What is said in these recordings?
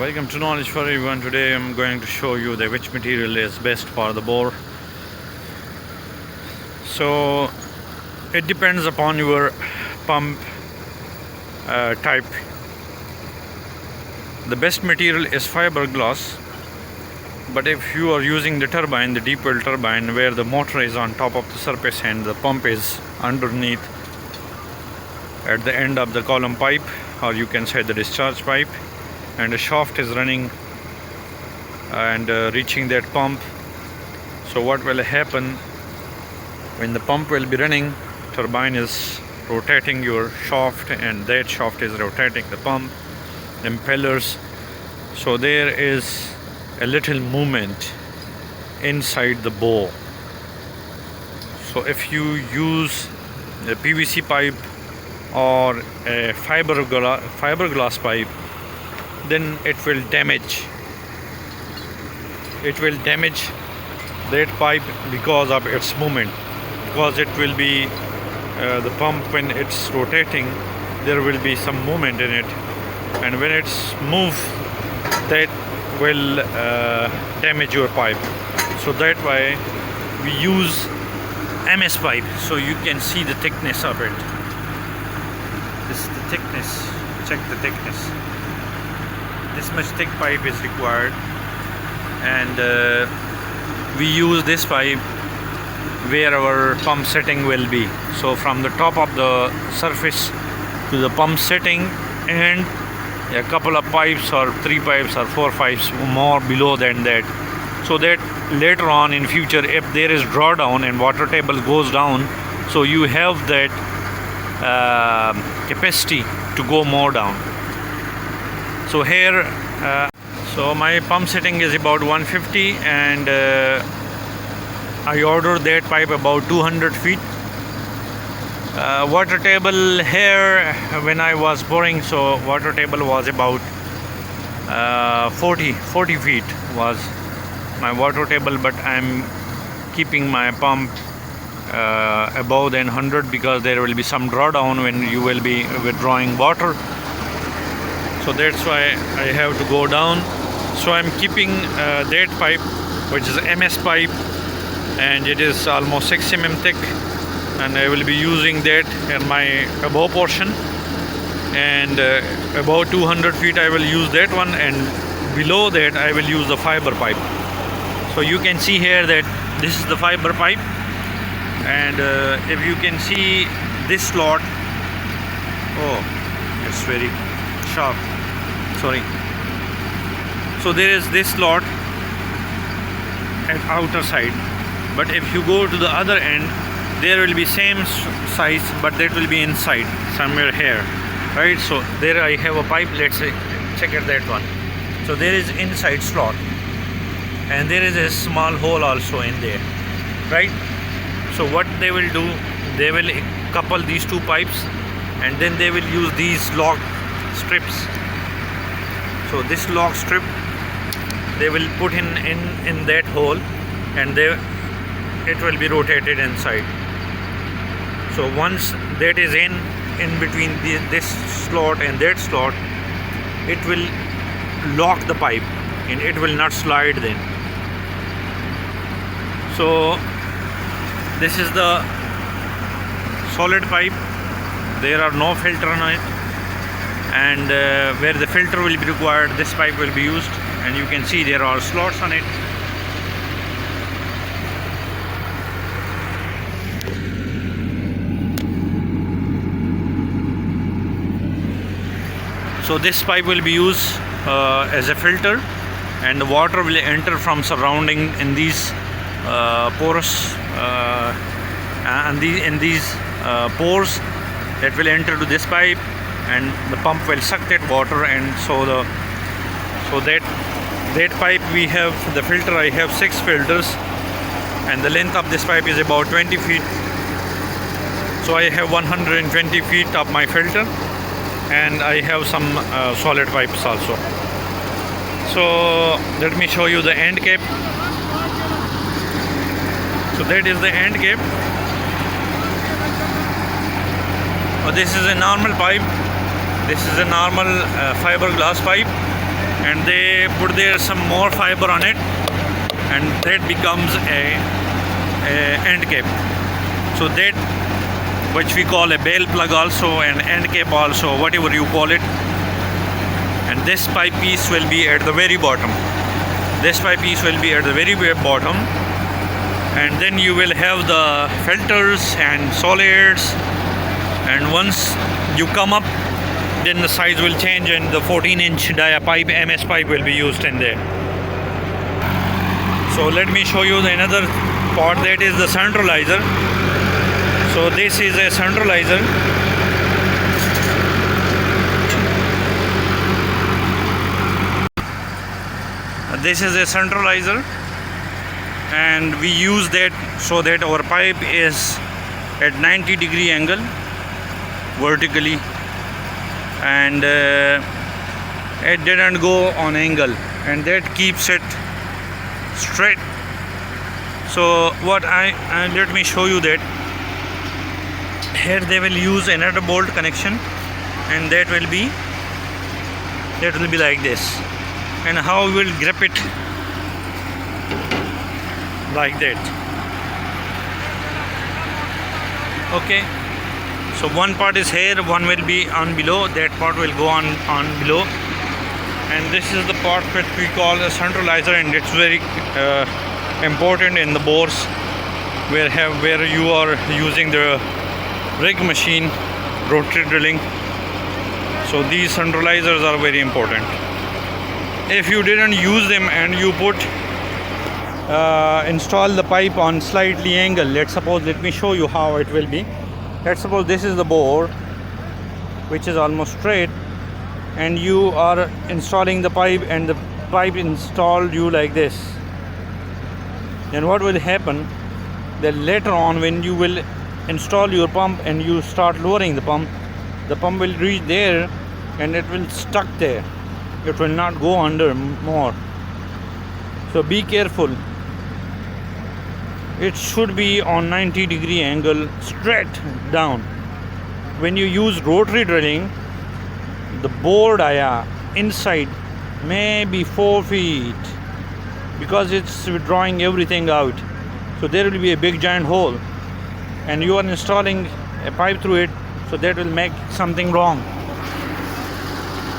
Welcome to Knowledge for Everyone. Today I'm going to show you which material is best for the bore. So it depends upon your pump type. The best material is fiberglass, but if you are using the turbine, the deep well turbine, where the motor is on top of the surface and the pump is underneath at the end of the column pipe, or you can say the discharge pipe, and the shaft is running and reaching that pump. So what will happen when the pump will be running? Turbine is rotating your shaft and that shaft is rotating the pump, impellers. So there is a little movement inside the bore. So if you use a PVC pipe or a fiberglass pipe, then it will damage that pipe because of its movement, because it will be the pump, when it's rotating, there will be some movement in it, and when it's moved, that will damage your pipe. So that why we use MS pipe. So you can see the thickness of it. This is the thickness. Check the thickness. This much thick pipe is required, and we use this pipe where our pump setting will be. So from the top of the surface to the pump setting, and a couple of pipes or 3 pipes or 4 pipes more below than that, so that later on in future, if there is drawdown and water table goes down, so you have that capacity to go more down. So here, so my pump setting is about 150, and I ordered that pipe about 200 feet. Water table here, when I was boring, so water table was about 40 feet was my water table, but I'm keeping my pump above than 100, because there will be some drawdown when you will be withdrawing water. So that's why I have to go down. So I'm keeping that pipe, which is MS pipe, and it is almost 6 mm thick, and I will be using that in my above portion, and about 200 feet I will use that one, and below that I will use the fiber pipe. So you can see here that this is the fiber pipe, and if you can see this slot, oh, it's very sharp, sorry. So there is this slot at outer side, but if you go to the other end, there will be same size, but that will be inside somewhere here, right? So there I have a pipe. Let's say, check at that one. So there is inside slot, and there is a small hole also in there, right? So what they will do, they will couple these 2 pipes, and then they will use these lock strips. So this lock strip they will put in that hole, and it will be rotated inside. So once that is in between this slot and that slot, it will lock the pipe and it will not slide then. So this is the solid pipe. There are no filter on it, and where the filter will be required, this pipe will be used, and you can see there are slots on it. So this pipe will be used as a filter, and the water will enter from surrounding in these porous and in these pores that will enter to this pipe, and the pump will suck that water. And so that pipe, we have the filter. I have 6 filters, and the length of this pipe is about 20 feet. So I have 120 feet of my filter, and I have some solid pipes also. So let me show you the end cap. So that is the end cap. This is a normal pipe. This is a normal fiberglass pipe, and they put there some more fiber on it, and that becomes a end cap. So that, which we call a bale plug also, and end cap also, whatever you call it. And this pipe piece will be at the very bottom. This pipe piece will be at the very bottom, and then you will have the filters and solids, and once you come up, then the size will change, and the 14-inch dia pipe, MS pipe, will be used in there. So let me show you the another part, that is the centralizer. So this is a centralizer. This is a centralizer, and we use that so that our pipe is at 90-degree angle vertically, and it didn't go on angle, and that keeps it straight. So what let me show you that. Here they will use another bolt connection, and that will be like this. And how we will grip it like that. Okay, so one part is here, one will be on below, that part will go on below, and this is the part which we call a centralizer, and it's very important in the bores where you are using the rig machine, rotary drilling. So these centralizers are very important. If you didn't use them and you install the pipe on slightly angle, let me show you how it will be. Let's suppose this is the bore which is almost straight, and you are installing the pipe, and the pipe installed you like this. Then what will happen, that later on when you will install your pump and you start lowering the pump will reach there, and it will stuck there. It will not go under more. So be careful. It should be on 90-degree angle, straight down. When you use rotary drilling, the bore dia inside may be 4 feet, because it's drawing everything out. So there will be a big giant hole, and you are installing a pipe through it, so that will make something wrong.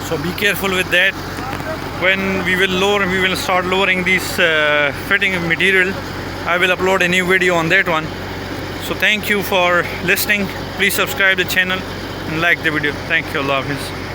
So be careful with that. When we will start lowering these fitting material, I will upload a new video on that one. So thank you for listening. Please subscribe the channel and like the video. Thank you. Allah Hafiz.